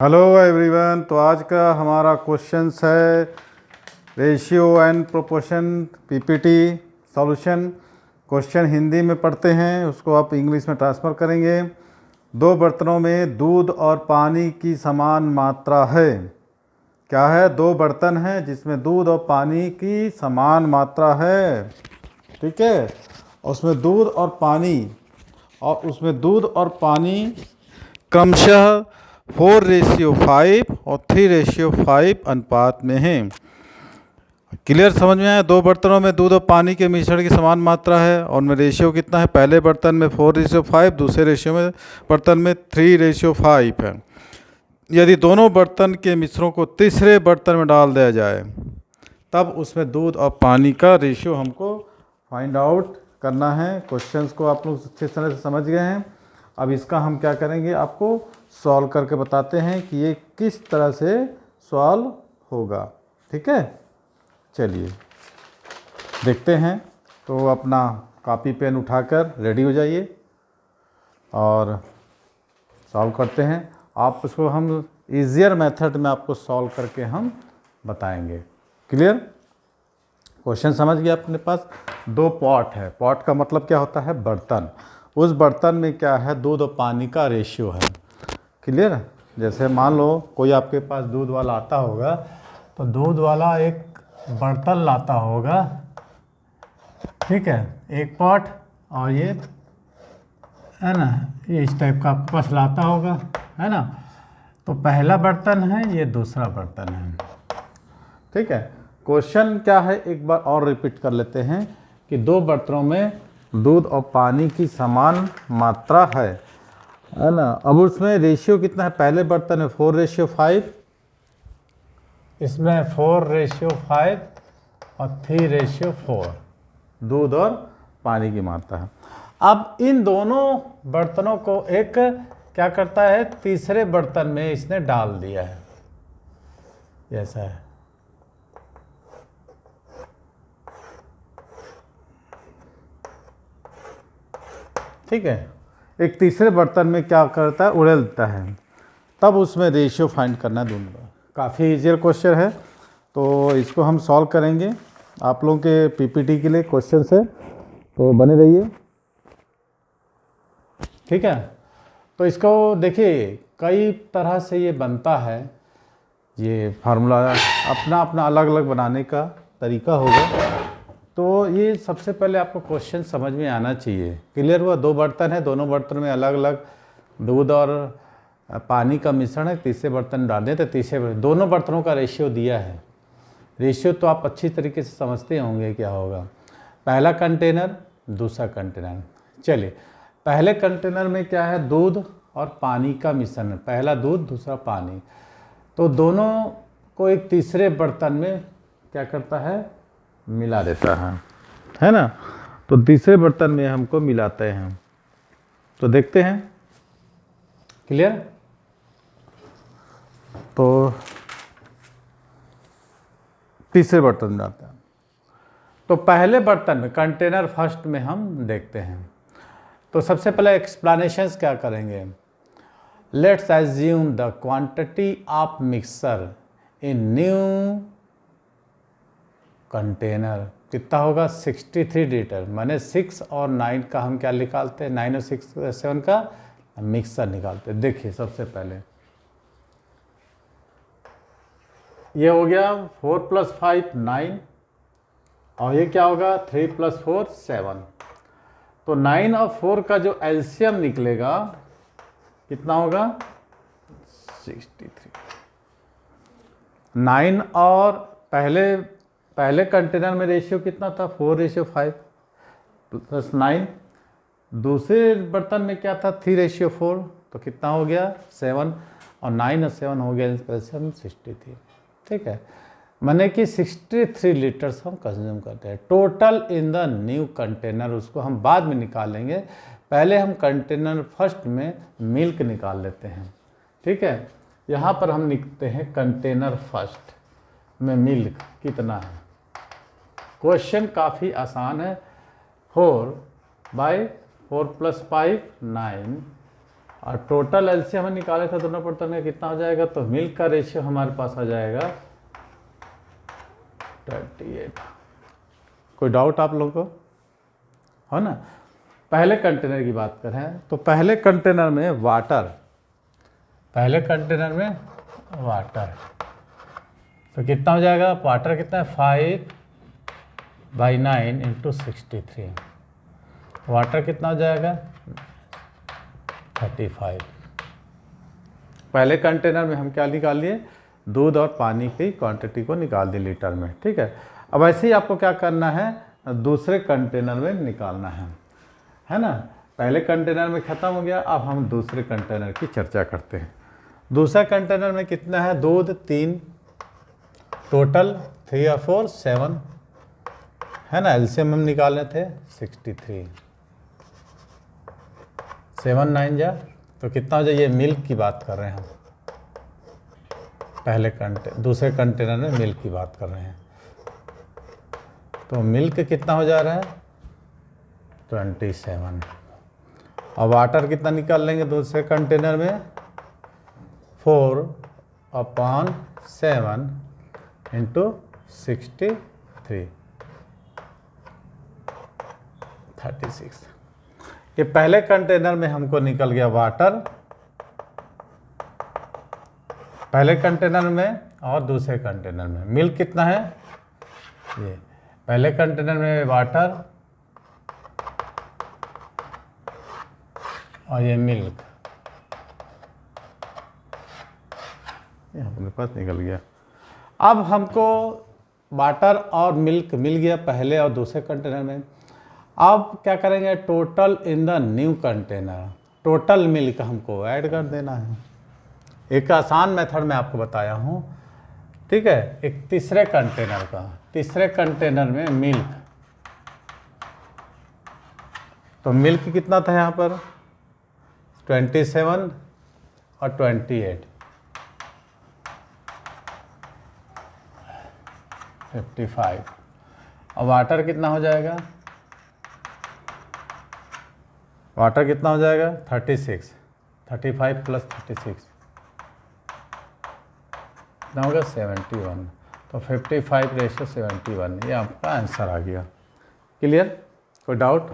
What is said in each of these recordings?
Hello everyone. तो आज का हमारा क्वेश्चंस है ratio and proportion PPT solution. Question Hindi में पढ़ते हैं, उसको आप इंग्लिश में ट्रांसफ़र करेंगे। दो बर्तनों में दूध और पानी की समान मात्रा है। क्या है? दो बर्तन हैं जिसमें दूध और पानी की समान मात्रा है। ठीक है, उसमें दूध और पानी क्रमशः 4:5 और 3:5 अनुपात में है। क्लियर समझ में आया? दो बर्तनों में दूध और पानी के मिश्रण की समान मात्रा है और उनमें रेशियो कितना है? पहले बर्तन में 4:5, दूसरे बर्तन में 3:5 है। यदि दोनों बर्तन के मिश्रणों को तीसरे बर्तन में डाल दिया जाए तब उसमें दूध और पानी का रेशियो हमको फाइंड आउट करना है। क्वेश्चंस को आप लोग अच्छे तरह से समझ गए हैं। अब इसका हम क्या करेंगे, आपको सॉल्व करके बताते हैं कि ये किस तरह से सॉल्व होगा। ठीक है, चलिए देखते हैं। तो अपना कॉपी पेन उठाकर रेडी हो जाइए और सॉल्व करते हैं। आप उसको हम ईजियर मेथड में आपको सॉल्व करके हम बताएंगे। क्लियर? क्वेश्चन समझ गया? अपने पास दो पॉट है। पॉट का मतलब क्या होता है? बर्तन। उस बर्तन में क्या है? दूध और पानी का रेशियो है। क्लियर? जैसे मान लो कोई आपके पास दूध वाला आता होगा, तो दूध वाला एक बर्तन लाता होगा, ठीक है, एक पॉट, और ये है ना, ये इस टाइप का आपके पास लाता होगा, है ना। तो पहला बर्तन है, ये दूसरा बर्तन है। ठीक है, क्वेश्चन क्या है एक बार और रिपीट कर लेते हैं कि दो बर्तनों में दूध और पानी की समान मात्रा है ना। अब उसमें रेशियो कितना है? पहले बर्तन में 4:5, इसमें 4:5 और 3:4 दूध और पानी की मात्रा है। अब इन दोनों बर्तनों को एक क्या करता है, तीसरे बर्तन में इसने डाल दिया है। ऐसा है, ठीक है। एक तीसरे बर्तन में क्या करता है? उड़ेल देता है। तब उसमें रेशियो फाइंड करना है दोनों का। काफ़ी इजियर क्वेश्चन है, तो इसको हम सॉल्व करेंगे। आप लोगों के पीपीटी के लिए क्वेश्चन है, तो बने रहिए। ठीक है, तो इसको देखिए कई तरह से ये बनता है। ये फार्मूला अपना अपना अलग अलग बनाने का तरीका होगा। तो ये सबसे पहले आपको क्वेश्चन समझ में आना चाहिए। क्लियर हुआ? दो बर्तन है, दोनों बर्तन में अलग अलग दूध और पानी का मिश्रण है। तीसरे बर्तन डाल दें तो तीसरे दोनों बर्तनों का रेशियो दिया है। रेशियो तो आप अच्छी तरीके से समझते होंगे क्या होगा। पहला कंटेनर, दूसरा कंटेनर। चलिए, पहले कंटेनर में क्या है? दूध और पानी का मिश्रण है। पहला दूध, दूसरा पानी। तो दोनों को एक तीसरे बर्तन में क्या करता है? मिला देता है ना। तो तीसरे बर्तन में हमको मिलाते हैं। तो देखते हैं। क्लियर? तो तीसरे बर्तन में डालते हैं। तो पहले बर्तन में कंटेनर फर्स्ट में हम देखते हैं। तो सबसे पहले एक्सप्लेनेशंस क्या करेंगे? Let's assume the quantity of mixer in new container कितना होगा? 63 लीटर। मैंने 6 और 9 का हम क्या निकालते हैं? 9 और 6 7 का मिक्सर निकालते हैं। देखिए सबसे पहले ये हो गया 4 + 5 9, और ये क्या होगा? 3 + 4 7। तो 9 और 4 का जो एलसीएम निकलेगा कितना होगा? 63। 9 और पहले कंटेनर में रेशियो कितना था? 4:5 + 9। दूसरे बर्तन में क्या था? 3:4। तो कितना हो गया? 7। और 9 और 7 हो गया 63। ठीक है, माने कि 63 लीटर्स हम कंज्यूम करते हैं total in the new container. उसको हम बाद में निकालेंगे, पहले हम कंटेनर फर्स्ट में मिल्क निकाल लेते हैं। ठीक है, यहाँ पर हम लिखते हैं कंटेनर फर्स्ट में मिल्क कितना है। क्वेश्चन काफ़ी आसान है। 4/4 + 5 9 और टोटल एलसीएम हम निकाले थे दोनों बर्तन में, कितना हो जाएगा, तो मिल्क का रेशियो हमारे पास आ जाएगा 28। कोई डाउट आप लोगों को है ना। पहले कंटेनर की बात करें तो पहले कंटेनर में वाटर, तो कितना हो जाएगा, वाटर कितना है 5/9 × 63, वाटर कितना हो जाएगा 35। पहले कंटेनर में हम क्या निकाल लिए, दूध और पानी की क्वांटिटी को निकाल दिए लीटर में, ठीक है। अब ऐसे ही आपको क्या करना है, दूसरे कंटेनर में निकालना है ना। पहले कंटेनर में ख़त्म हो गया, अब हम दूसरे कंटेनर की चर्चा करते हैं। दूसरा कंटेनर में कितना है, दूध 3, टोटल 3 और 4 7 है ना। एलसीएम हम निकालने थे 63, 7 9 जा, तो कितना हो जाए, ये मिल्क की बात कर रहे हैं हम, दूसरे कंटेनर में मिल्क की बात कर रहे हैं। तो मिल्क कितना हो जा रहा है 27, और वाटर कितना निकाल लेंगे दूसरे कंटेनर में, 4/7 × 63, 36। ये पहले कंटेनर में हमको निकल गया वाटर, पहले कंटेनर में, और दूसरे कंटेनर में मिल्क कितना है, ये पहले कंटेनर में वाटर और ये मिल्क, ये अपने पास निकल गया। अब हमको वाटर और मिल्क मिल गया पहले और दूसरे कंटेनर में। अब क्या करेंगे, total in the new container, total milk हमको ऐड कर देना है। एक आसान मेथड मैं आपको बताया हूँ, ठीक है। एक तीसरे कंटेनर में मिल्क, तो मिल्क कितना था यहाँ पर 27 और 28, 55, और वाटर कितना हो जाएगा, 36, 35 + 36 कितना होगा 71, तो 55/71, ये आपका आंसर आ गया। क्लियर, कोई डाउट,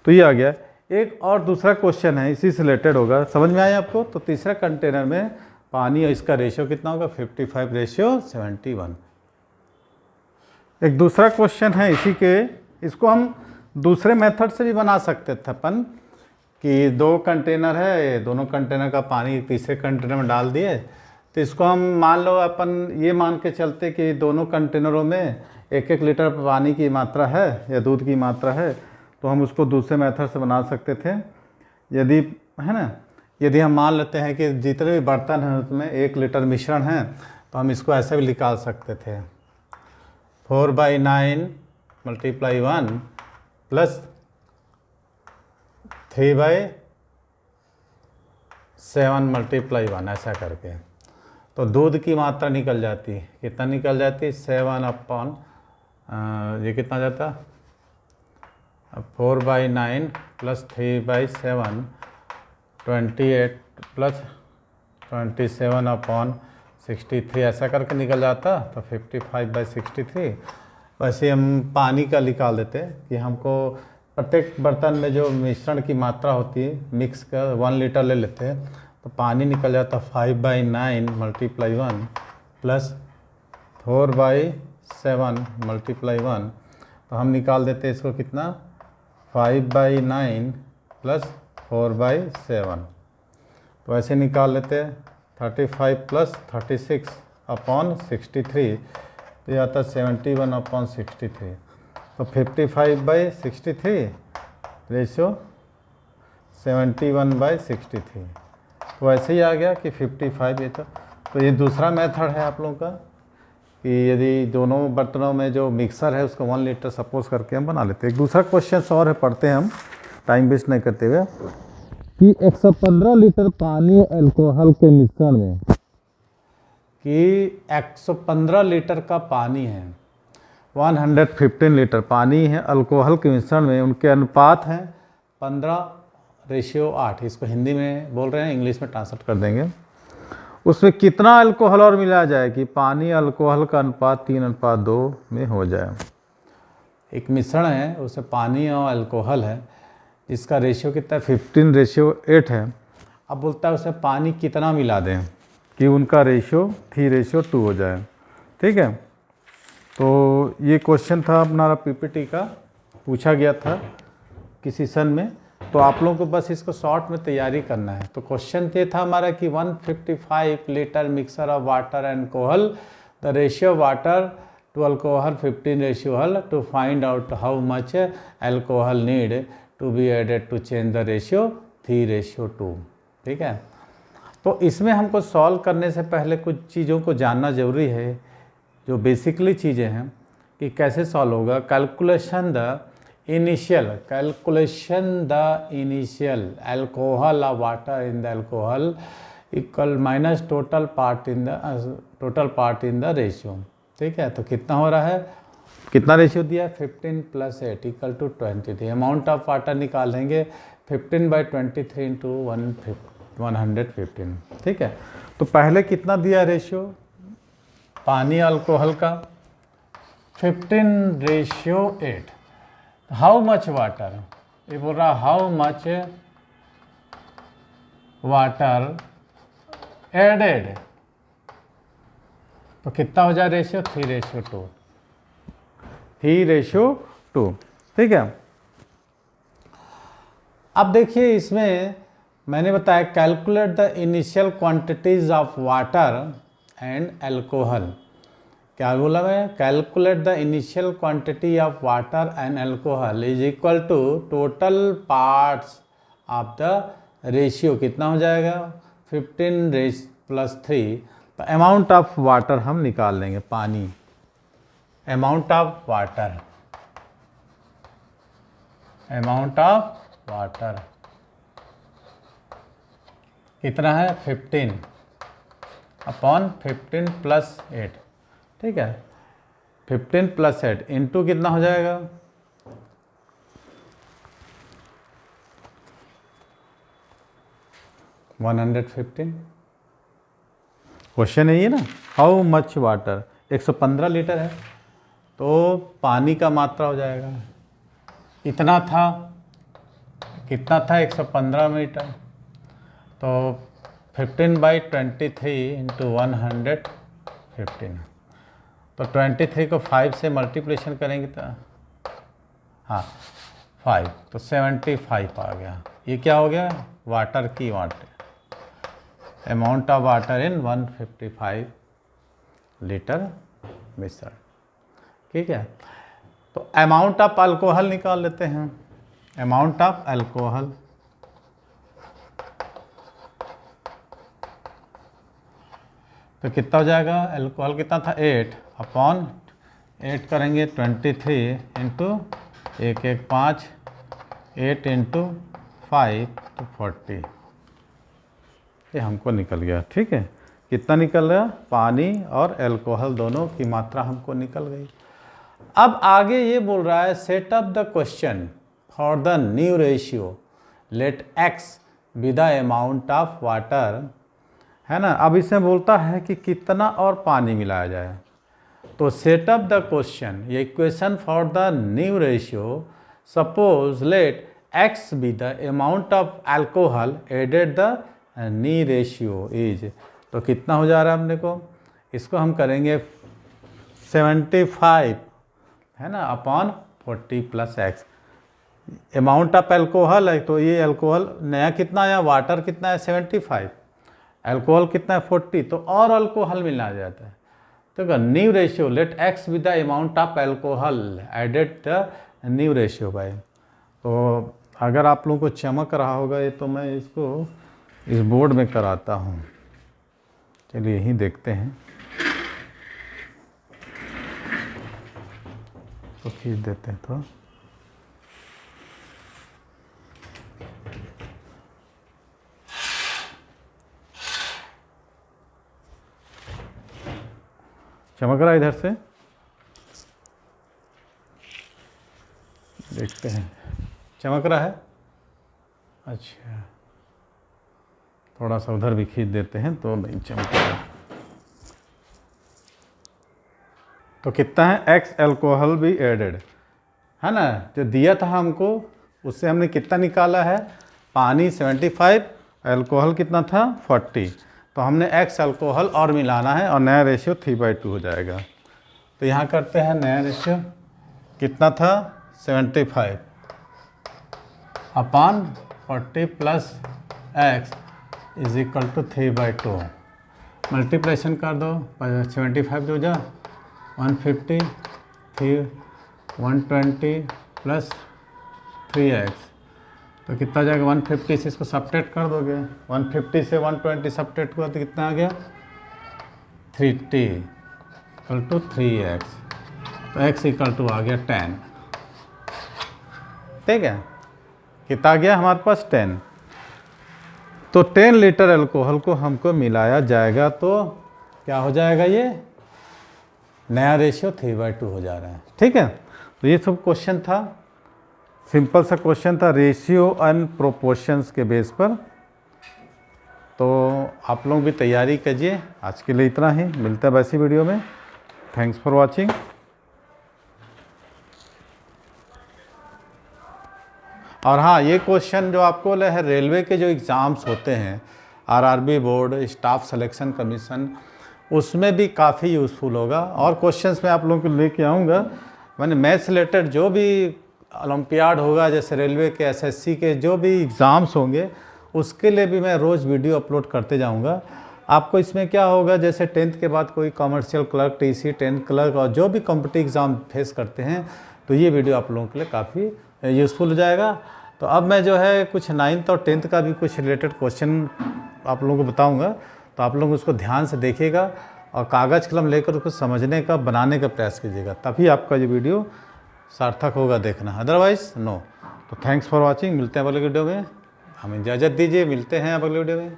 तो ये आ गया। एक और दूसरा क्वेश्चन है इसी से रिलेटेड होगा, समझ में आया आपको। तो तीसरा कंटेनर में पानी और इसका रेशियो कितना होगा 55/71। एक दूसरा क्वेश्चन है इसी के, इसको हम दूसरे मेथड से भी बना सकते थे अपन, कि 2 कंटेनर है, दोनों कंटेनर का पानी तीसरे कंटेनर में डाल दिए, तो इसको हम मान लो अपन ये मान के चलते कि दोनों कंटेनरों में 1-1 लीटर पानी की मात्रा है या दूध की मात्रा है, तो हम उसको दूसरे मेथड से बना सकते थे। यदि है ना, यदि हम मान लेते हैं कि जितने भी बर्तन हैं उसमें 1 लीटर मिश्रण है, तो हम इसको ऐसे भी निकाल सकते थे, 4/9 × 1 + 3/7 × 1 ऐसा करके। तो दूध की मात्रा निकल जाती, कितना निकल जाती 7 ये कितना जाता 4/9 + 3/7 28 + 27/63 ऐसा करके निकल जाता, तो 55/63। वैसे हम पानी का निकाल देते कि हमको प्रत्येक बर्तन में जो मिश्रण की मात्रा होती है मिक्स का 1 लीटर ले लेते हैं, तो पानी निकल जाता 5/9 × 1 + 4/7 × 1, तो हम निकाल देते इसको कितना 5/9 + 4/7, तो ऐसे निकाल लेते 35 + 36/63, तो ये आता 71/63, तो 55/63 रेशियो 71/63, तो ऐसे ही आ गया कि 55 ये तो ये दूसरा मेथड है आप लोगों का, कि यदि दोनों बर्तनों में जो मिक्सर है उसको 1 लीटर सपोज करके हम बना लेते हैं। एक दूसरा क्वेश्चन और है, पढ़ते हैं हम टाइम वेस्ट नहीं करते हुए, कि 115 लीटर पानी अल्कोहल के मिश्रण में, कि 115 लीटर का पानी है, 115 लीटर पानी है अल्कोहल के मिश्रण में, उनके अनुपात हैं 15 रेशियो 8, इसको हिंदी में बोल रहे हैं, इंग्लिश में ट्रांसलेट कर देंगे। उसमें कितना अल्कोहल और मिलाया जाए कि पानी अल्कोहल का अनुपात 3:2 में हो जाए। एक मिश्रण है, उसमें पानी और अल्कोहल है, जिसका रेशियो कितना है 15:8 है। अब बोलता है उसमें पानी कितना मिला दें कि उनका रेशियो 3:2 हो जाए। ठीक है, तो ये क्वेश्चन था अपना पीपीटी का, पूछा गया था किसी सेशन में, तो आप लोगों को बस इसको शॉर्ट में तैयारी करना है। तो क्वेश्चन ये था हमारा कि 155 litre mixer of water and alcohol, the ratio water to alcohol 15:1 to find out how much alcohol need to be added to change the ratio 3:2। ठीक है, तो इसमें हमको सॉल्व करने से पहले कुछ चीज़ों को जानना ज़रूरी है, जो बेसिकली चीज़ें हैं कि कैसे सॉल्व होगा। Calculation the initial alcohol of water in the alcohol equal minus total part in the ratio. ठीक है, तो कितना हो रहा है, कितना रेशियो दिया है 15 + 8 equal to 23। Amount of water निकालेंगे 15/23 इंटू 115। ठीक है, तो पहले कितना दिया रेशियो पानी अल्कोहल का 15:8। हाउ मच वाटर, ये बोल रहा हाउ मच वाटर एडेड, तो कितना हो जाए रेशियो 3:2। 3:2। ठीक है, अब देखिए इसमें मैंने बताया calculate the initial quantities of water and alcohol. क्या बोला मैं, calculate the initial quantity of water and alcohol is equal to total parts of the ratio. कितना हो जाएगा 15 + 3, तो अमाउंट ऑफ वाटर हम निकाल लेंगे, पानी अमाउंट ऑफ वाटर कितना है 15/15 + 8। ठीक है, 15 + 8 इंटू कितना हो जाएगा 115। क्वेश्चन यही है ना, हाउ मच वाटर 115 लीटर है, तो पानी का मात्रा हो जाएगा इतना था, कितना था 115 मीटर, तो 15/23 इंटू 115, तो 23 को 5 से मल्टीप्लिकेशन करेंगे तो हाँ 5, तो 75 आ गया। ये क्या हो गया वाटर की amount of water in 155 litre मिश्रण। ठीक है, तो अमाउंट ऑफ अल्कोहल निकाल लेते हैं। अमाउंट ऑफ अल्कोहल तो कितना हो जाएगा, अल्कोहल कितना था 8/8 करेंगे 23 इंटू 115 8 इंटू 5 तो 40, ये हमको निकल गया। ठीक है, कितना निकल गया, पानी और अल्कोहल दोनों की मात्रा हमको निकल गई। अब आगे ये बोल रहा है set up the question for the new ratio, let x be the amount of water, है ना। अब इसमें बोलता है कि कितना और पानी मिलाया जाए, तो सेट अप द क्वेश्चन, ये equation for the new ratio, suppose let x be the amount of alcohol added the new ratio is, तो कितना हो जा रहा है अपने को, इसको हम करेंगे 75 है ना upon 40 + x। Amount of alcohol है, तो ये अल्कोहल नया कितना आया, वाटर कितना है 75, अल्कोहल कितना है 40, तो और अल्कोहल मिला जाता है। तो new ratio let x with the amount of alcohol added the new ratio by. तो अगर आप लोगों को चमक रहा होगा ये, तो मैं इसको इस बोर्ड में कराता हूँ। चलिए यहीं देखते हैं, तो खींच देते हैं तो चमक रहा है, इधर से देखते हैं, चमक रहा है। अच्छा, थोड़ा सा उधर भी खींच देते हैं तो नहीं चमकेगा। तो कितना है, एक्स अल्कोहल भी एडेड है ना, जो दिया था हमको उससे हमने कितना निकाला है, पानी 75, अल्कोहल कितना था 40, तो हमने एक्स अल्कोहल और मिलाना है और नया रेशियो 3/2 हो जाएगा। तो यहाँ करते हैं नया रेशियो, कितना था 75 upon 40 plus x is equal to 3/2। Multiplication कर दो, 75 जो जा 150 फिर 120 प्लस 3x, तो कितना जाएगा 150 से इसको सब्ट्रैक्ट कर दोगे, 150 से 120 सब्ट्रैक्ट हुआ तो कितना आ गया 3t इक्वल टू 3x, तो x इक्वल टू आ गया 10। ठीक है, कितना आ गया हमारे पास 10। तो 10 लीटर अल्कोहल को हमको मिलाया जाएगा तो क्या हो जाएगा, ये नया रेशियो 3/2 हो जा रहा है। ठीक है, तो ये सब क्वेश्चन था, सिंपल सा क्वेश्चन था रेशियो एंड प्रोपोर्शंस के बेस पर। तो आप लोग भी तैयारी कीजिए। आज के लिए इतना ही, मिलता है वैसी वीडियो में। Thanks for watching. और हाँ, ये क्वेश्चन जो आपको है रेलवे के जो एग्ज़ाम्स होते हैं, RRB board, staff selection commission, उसमें भी काफ़ी यूज़फुल होगा। और क्वेश्चंस मैं आप लोगों को लेके आऊँगा। मैंने मैथ्स रिलेटेड जो भी ओलंपियाड होगा, जैसे रेलवे के, एसएससी के जो भी एग्ज़ाम्स होंगे, उसके लिए भी मैं रोज़ वीडियो अपलोड करते जाऊँगा। आपको इसमें क्या होगा, जैसे 10th के बाद कोई commercial clerk, TC, 10th clerk और जो भी कॉम्पिटिटिव एग्ज़ाम फेस करते हैं, तो ये वीडियो आप लोगों के लिए काफ़ी यूज़फुल हो जाएगा। तो अब मैं जो है कुछ 9th और 10th का भी कुछ रिलेटेड क्वेश्चन आप लोगों को बताऊँगा, तो आप लोग उसको ध्यान से देखिएगा और कागज़ कलम लेकर उसको समझने का, बनाने का प्रयास कीजिएगा, तभी आपका ये वीडियो सार्थक होगा देखना, अदरवाइज़ नो। तो थैंक्स फॉर वाचिंग, मिलते हैं अगले वीडियो में। हमें इजाज़त दीजिए, मिलते हैं अगले वीडियो में।